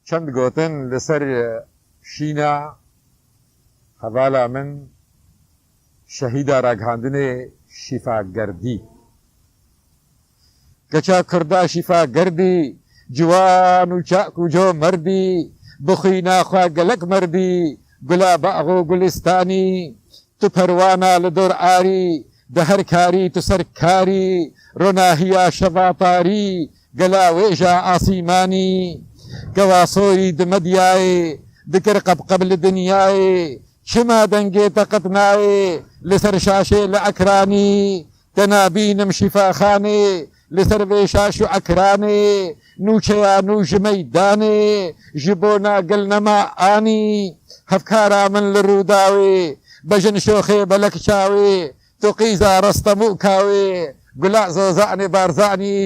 چەند گۆتن لەسەر شینە هەڤالا من شەهیدا ڕاگەاندنێ شیفاگەردی گەچا کووردا شیفاگەردی جوان و چاک و جۆ مەردی بخوی ناخوا گەلک مەردی گولا باغ و گولستانی تو پەروانە لە دۆر ئاری دە هەر کاری تو سەرکاری ڕۆناهیە شەڤاپاری گەلا وێژە ئاسیمانی گەواسۆری دمەدیایێ دکر قەبقەب لە دنیایێ چما دەنگێتە قەتنایێ لەسەر شاشێ لە ئەکرانی دەنابینم شیفاخانێ لەسەر وێ شاش و ئەکرانێ نوچەیە نوژ مەیدانێ ji بۆ ناگەل نەما ئانی هەفکارا من لە ڕووداوێ بەژن شۆخێ بەلەک چاوێ تو قیزا ڕەستەم و کاوێ گولا زۆزانێ بارزانی